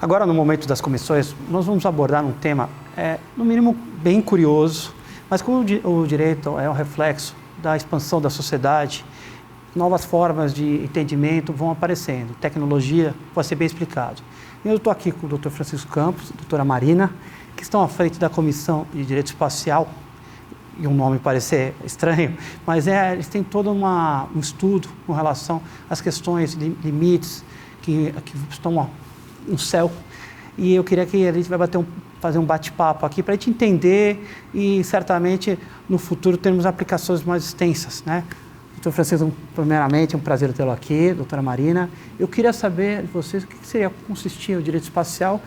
Agora, no momento das comissões, nós vamos abordar um tema, no mínimo, bem curioso, mas como o direito é um reflexo da expansão da sociedade, novas formas de entendimento vão aparecendo, tecnologia pode ser bem explicado. Eu estou aqui com o Dr. Francisco Campos, a doutora Marina, que estão à frente da Comissão de Direito Espacial, e um nome parecer estranho, mas eles têm todo um estudo com relação às questões, limites, que estão no céu. E eu queria que a gente vai fazer um bate-papo aqui para a gente entender e, certamente, no futuro, termos aplicações mais extensas, né? Doutor Francisco, primeiramente, é um prazer tê-lo aqui, doutora Marina. Eu queria saber de vocês o que consistia o direito espacial,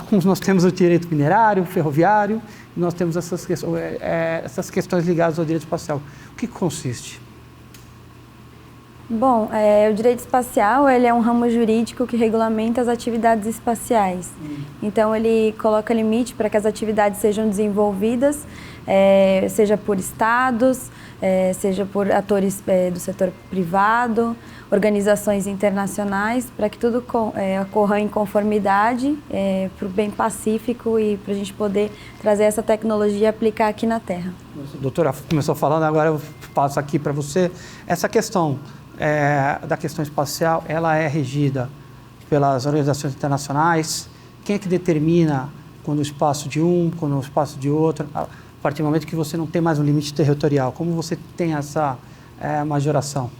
como nós temos o direito minerário, ferroviário, e nós temos essas questões ligadas ao direito espacial. O que consiste? Bom, o direito espacial ele é um ramo jurídico que regulamenta as atividades espaciais. Então, ele coloca limite para que as atividades sejam desenvolvidas, seja por estados, seja por atores do setor privado, organizações internacionais, para que tudo ocorra em conformidade, para o bem pacífico e para a gente poder trazer essa tecnologia e aplicar aqui na Terra. A doutora começou falando, agora eu passo aqui para você. Essa questão da questão espacial, ela é regida pelas organizações internacionais. Quem é que determina quando o espaço de um, quando o espaço de outro, a partir do momento que você não tem mais um limite territorial? Como você tem essa majoração?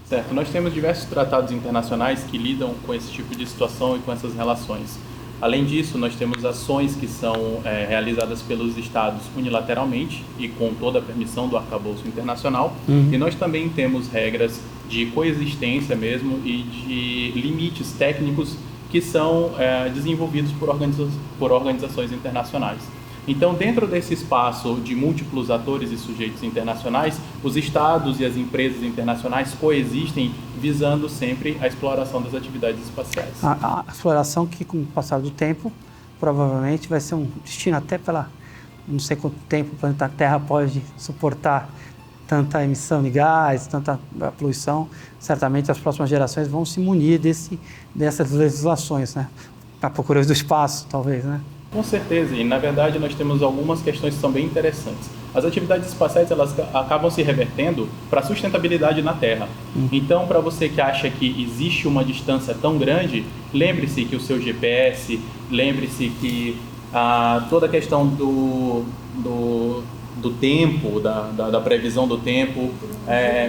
Certo, nós temos diversos tratados internacionais que lidam com esse tipo de situação e com essas relações. Além disso, nós temos ações que são realizadas pelos estados unilateralmente e com toda a permissão do arcabouço internacional. E nós também temos regras de coexistência mesmo e de limites técnicos que são desenvolvidos por organizações internacionais. Então, dentro desse espaço de múltiplos atores e sujeitos internacionais, os estados e as empresas internacionais coexistem visando sempre a exploração das atividades espaciais. A exploração que, com o passar do tempo, provavelmente vai ser um destino até não sei quanto tempo o planeta Terra pode suportar tanta emissão de gás, tanta poluição. Certamente as próximas gerações vão se munir dessas legislações, né? A procura do espaço, talvez, né? Com certeza, e na verdade nós temos algumas questões que são bem interessantes. As atividades espaciais elas acabam se revertendo para a sustentabilidade na Terra. Então, para você que acha que existe uma distância tão grande, lembre-se que o seu GPS, lembre-se que toda a questão do tempo, da previsão do tempo,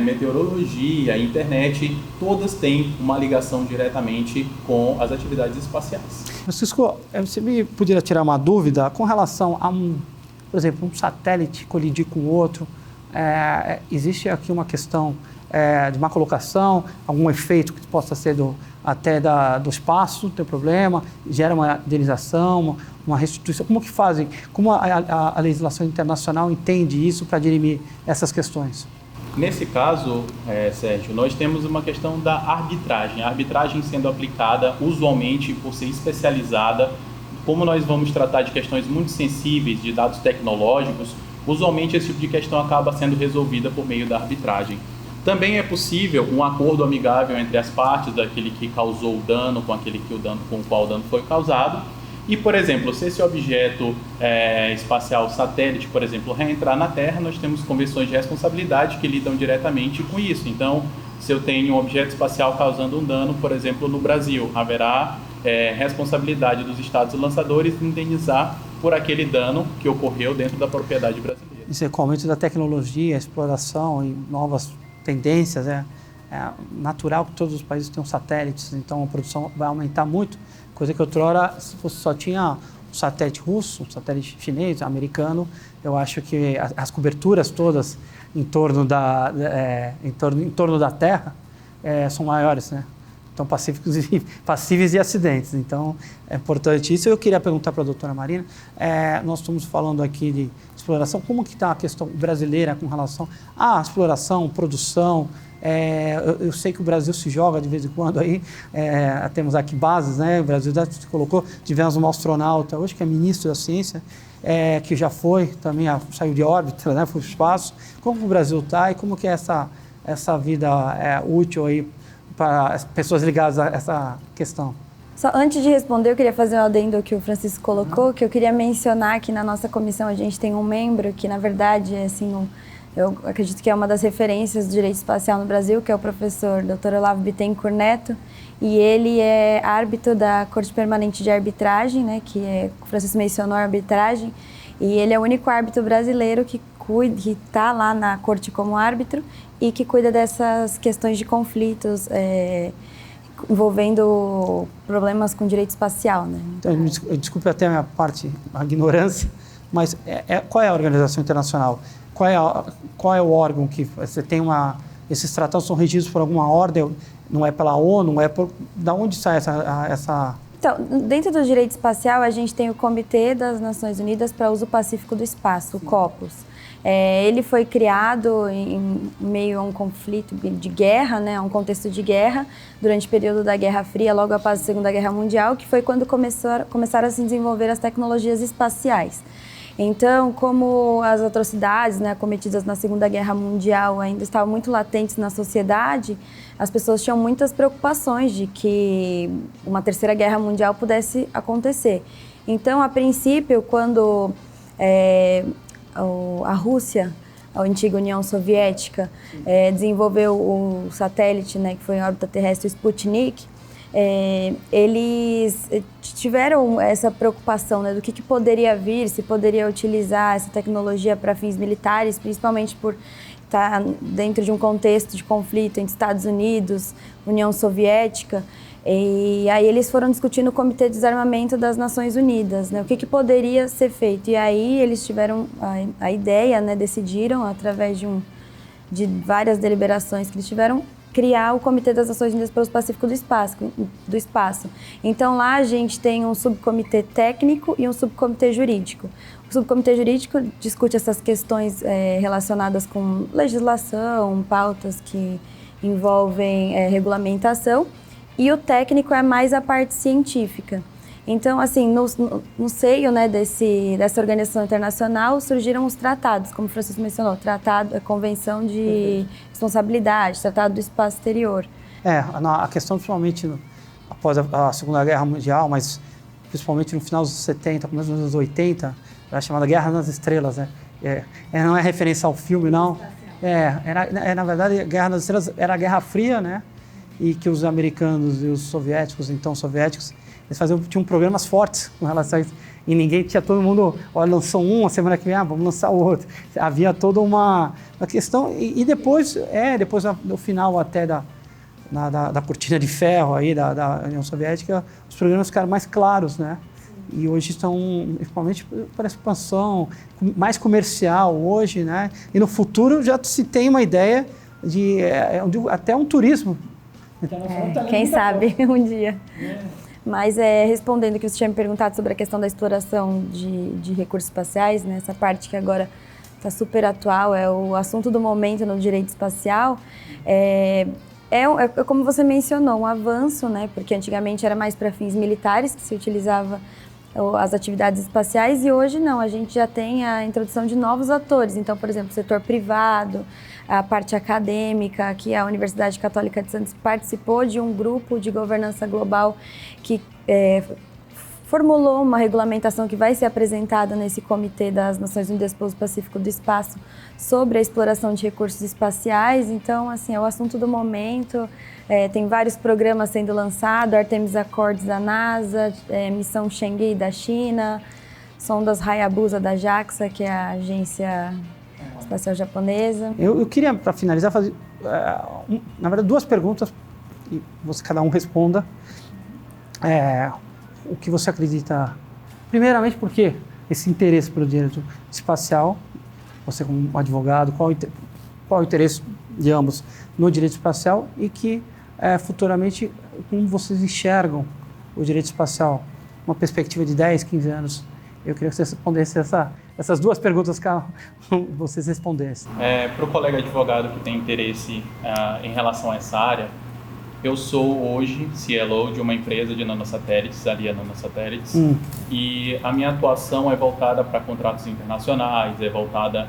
meteorologia, internet, todas têm uma ligação diretamente com as atividades espaciais. Francisco, você me poderia tirar uma dúvida com relação a por exemplo, um satélite colidir com outro? Existe aqui uma questão de má colocação, algum efeito que possa ser do espaço, não tem problema, gera uma indenização, uma restituição. Como que fazem? Como a legislação internacional entende isso para dirimir essas questões? Nesse caso, Sérgio, nós temos uma questão da arbitragem. A arbitragem sendo aplicada usualmente por ser especializada. Como nós vamos tratar de questões muito sensíveis, de dados tecnológicos, usualmente esse tipo de questão acaba sendo resolvida por meio da arbitragem. Também é possível um acordo amigável entre as partes, daquele que causou o dano com o qual o dano foi causado. E, por exemplo, se esse objeto espacial satélite, por exemplo, reentrar na Terra, nós temos convenções de responsabilidade que lidam diretamente com isso. Então, se eu tenho um objeto espacial causando um dano, por exemplo, no Brasil, haverá responsabilidade dos estados lançadores de indenizar por aquele dano que ocorreu dentro da propriedade brasileira. Isso é com o aumento da tecnologia, a exploração e novas tendências, é natural que todos os países tenham satélites, então a produção vai aumentar muito, coisa que outrora, se você só tinha um satélite russo, um satélite chinês, americano, eu acho que as coberturas todas em torno da Terra são maiores, né? Então, passíveis de acidentes. Então, é importante isso. Eu queria perguntar para a doutora Marina, nós estamos falando aqui de exploração, como que está a questão brasileira com relação à exploração, produção? Eu sei que o Brasil se joga de vez em quando aí, temos aqui bases, né? O Brasil já se colocou, tivemos uma astronauta hoje que é ministro da ciência, que já também saiu de órbita, né? Foi para o espaço. Como o Brasil está e como que é essa vida útil aí para as pessoas ligadas a essa questão? Só antes de responder, eu queria fazer um adendo ao que o Francisco colocou, que eu queria mencionar que na nossa comissão a gente tem um membro que, na verdade, assim, eu acredito que é uma das referências do direito espacial no Brasil, que é o professor Dr. Olavo Bittencourt Neto, e ele é árbitro da Corte Permanente de Arbitragem, né, que o Francisco mencionou a arbitragem, e ele é o único árbitro brasileiro que está lá na corte como árbitro e que cuida dessas questões de conflitos envolvendo problemas com direito espacial, né? Então, desculpe até a minha parte, a ignorância, mas qual é a organização internacional? Qual é o órgão que você tem esses tratados são regidos por alguma ordem? Não é pela ONU? Da onde sai essa... Então, dentro do direito espacial, a gente tem o Comitê das Nações Unidas para o Uso Pacífico do Espaço, o COPUS. Ele foi criado em meio a um conflito de guerra, né, um contexto de guerra, durante o período da Guerra Fria, logo após a Segunda Guerra Mundial, que foi quando começaram a se desenvolver as tecnologias espaciais. Então, como as atrocidades, né, cometidas na Segunda Guerra Mundial ainda estavam muito latentes na sociedade, as pessoas tinham muitas preocupações de que uma terceira guerra mundial pudesse acontecer. Então, a princípio, quando a Rússia, a antiga União Soviética, desenvolveu o satélite, né, que foi em órbita terrestre, o Sputnik, eles tiveram essa preocupação, né, do que poderia vir, se poderia utilizar essa tecnologia para fins militares, principalmente por estar dentro de um contexto de conflito entre Estados Unidos, União Soviética. E aí eles foram discutindo o Comitê de Desarmamento das Nações Unidas, né, o que poderia ser feito. E aí eles tiveram a ideia, né, decidiram, através de várias deliberações que eles tiveram, criar o Comitê das Nações Unidas para o Uso Pacífico do Espaço. Então, lá a gente tem um subcomitê técnico e um subcomitê jurídico. O subcomitê jurídico discute essas questões relacionadas com legislação, pautas que envolvem regulamentação, e o técnico é mais a parte científica. Então, assim, no seio, né, dessa organização internacional surgiram os tratados, como o Francisco mencionou, a Convenção de Responsabilidade, Tratado do Espaço Exterior. A questão, principalmente após a Segunda Guerra Mundial, mas principalmente no final dos 70, começo dos anos 80, era chamada Guerra nas Estrelas, né? Não é referência ao filme, não. Na verdade, Guerra nas Estrelas era a Guerra Fria, né? E que os americanos e os soviéticos, então soviéticos, eles tinham programas fortes com relação a isso. E todo mundo, lançou a semana que vem, vamos lançar o outro. Havia toda uma questão. E depois do final até da cortina de ferro aí da União Soviética, os programas ficaram mais claros, né? E hoje estão, principalmente para expansão, mais comercial hoje, né? E no futuro já se tem uma ideia de até um turismo. Quem sabe um dia. Mas respondendo o que você tinha me perguntado sobre a questão da exploração de recursos espaciais, né, essa parte que agora está super atual, é o assunto do momento no direito espacial, como você mencionou, um avanço, né, porque antigamente era mais para fins militares que se utilizava as atividades espaciais, e hoje não, a gente já tem a introdução de novos atores. Então, por exemplo, o setor privado, a parte acadêmica, que a Universidade Católica de Santos participou de um grupo de governança global que formulou uma regulamentação que vai ser apresentada nesse Comitê das Nações Unidas para o Uso Pacífico do Espaço sobre a exploração de recursos espaciais. Então, assim, é o assunto do momento. Tem vários programas sendo lançados, Artemis Accords da NASA, Missão Chang'e da China, sondas Hayabusa da JAXA, que é a agência espacial japonesa. Eu queria, para finalizar, fazer, na verdade, duas perguntas, e cada um responda. O que você acredita, primeiramente, por que esse interesse pelo direito espacial? Você como advogado, qual o interesse de ambos no direito espacial e que futuramente, como vocês enxergam o direito espacial, uma perspectiva de 10, 15 anos? Eu queria que você respondesse essas duas perguntas, que vocês respondessem. Para o colega advogado que tem interesse em relação a essa área, eu sou hoje CLO de uma empresa de nanosatélites, a Lia Nanosatélites, e a minha atuação é voltada para contratos internacionais, é voltada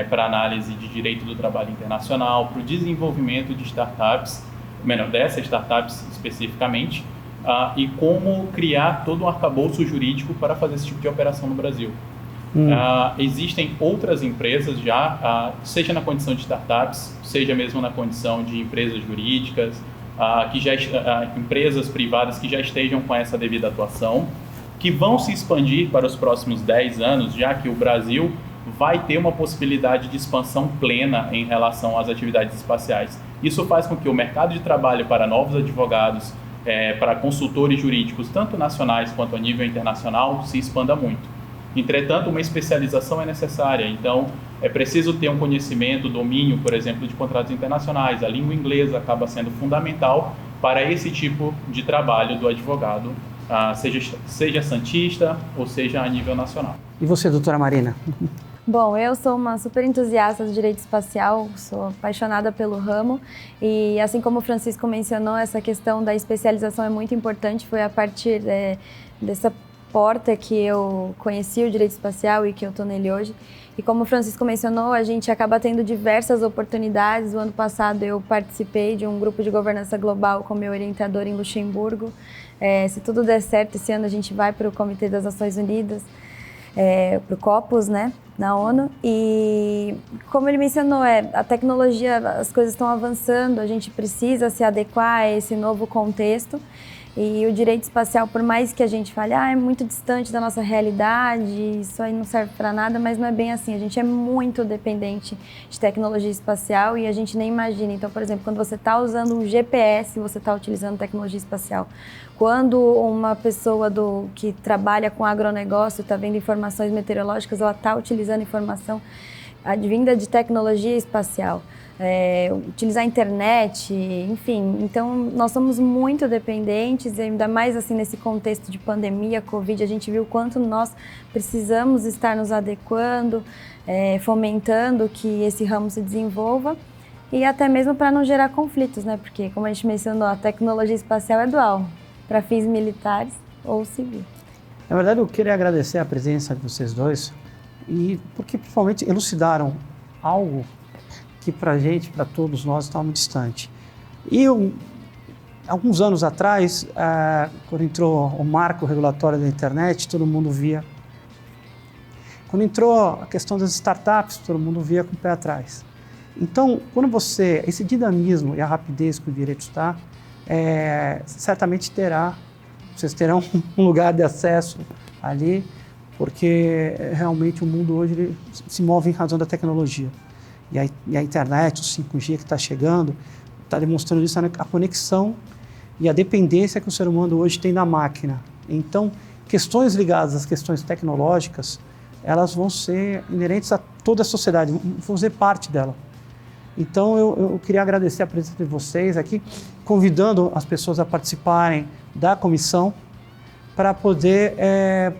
para análise de direito do trabalho internacional, para o desenvolvimento de startups, dessas startups especificamente, e como criar todo um arcabouço jurídico para fazer esse tipo de operação no Brasil. Existem outras empresas já, seja na condição de startups, seja mesmo na condição de empresas jurídicas, empresas privadas que já estejam com essa devida atuação, que vão se expandir para os próximos 10 anos, já que o Brasil vai ter uma possibilidade de expansão plena em relação às atividades espaciais. Isso faz com que o mercado de trabalho para novos advogados, para consultores jurídicos, tanto nacionais quanto a nível internacional, se expanda muito. Entretanto, uma especialização é necessária, então é preciso ter um conhecimento, domínio, por exemplo, de contratos internacionais. A língua inglesa acaba sendo fundamental para esse tipo de trabalho do advogado, seja santista ou seja a nível nacional. E você, doutora Marina? Bom, eu sou uma super entusiasta do direito espacial, sou apaixonada pelo ramo e, assim como o Francisco mencionou, essa questão da especialização é muito importante. Foi a partir dessa porta que eu conheci o direito espacial e que eu estou nele hoje. E como o Francisco mencionou, a gente acaba tendo diversas oportunidades. O ano passado eu participei de um grupo de governança global com meu orientador em Luxemburgo. Se tudo der certo, esse ano a gente vai para o Comitê das Nações Unidas, para o COPUS, né, na ONU. E como ele mencionou, a tecnologia, as coisas estão avançando, a gente precisa se adequar a esse novo contexto. E o direito espacial, por mais que a gente fale, é muito distante da nossa realidade, isso aí não serve para nada, mas não é bem assim. A gente é muito dependente de tecnologia espacial e a gente nem imagina. Então, por exemplo, quando você está usando um GPS, você está utilizando tecnologia espacial. Quando uma pessoa que trabalha com agronegócio está vendo informações meteorológicas, ela está utilizando informação advinda de tecnologia espacial. Utilizar a internet, enfim. Então, nós somos muito dependentes, ainda mais assim nesse contexto de pandemia, Covid, a gente viu o quanto nós precisamos estar nos adequando, fomentando que esse ramo se desenvolva e até mesmo para não gerar conflitos, né? Porque, como a gente mencionou, a tecnologia espacial é dual, para fins militares ou civis. Na verdade, eu queria agradecer a presença de vocês dois e porque principalmente elucidaram algo que para gente, para todos nós, está muito distante. E alguns anos atrás, quando entrou o marco regulatório da internet, todo mundo via. Quando entrou a questão das startups, todo mundo via com o pé atrás. Então, esse dinamismo e a rapidez que o direito está, certamente vocês terão um lugar de acesso ali, porque realmente o mundo hoje ele se move em razão da tecnologia. E a internet, o 5G que está chegando, está demonstrando isso, a conexão e a dependência que o ser humano hoje tem da máquina. Então, questões ligadas às questões tecnológicas, elas vão ser inerentes a toda a sociedade, vão fazer parte dela. Então, eu queria agradecer a presença de vocês aqui, convidando as pessoas a participarem da comissão para poder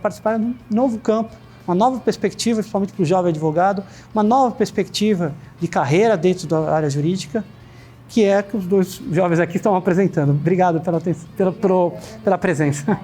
participar de um novo campo, uma nova perspectiva, principalmente para o jovem advogado, uma nova perspectiva de carreira dentro da área jurídica, que é que os dois jovens aqui estão apresentando. Obrigado pela presença.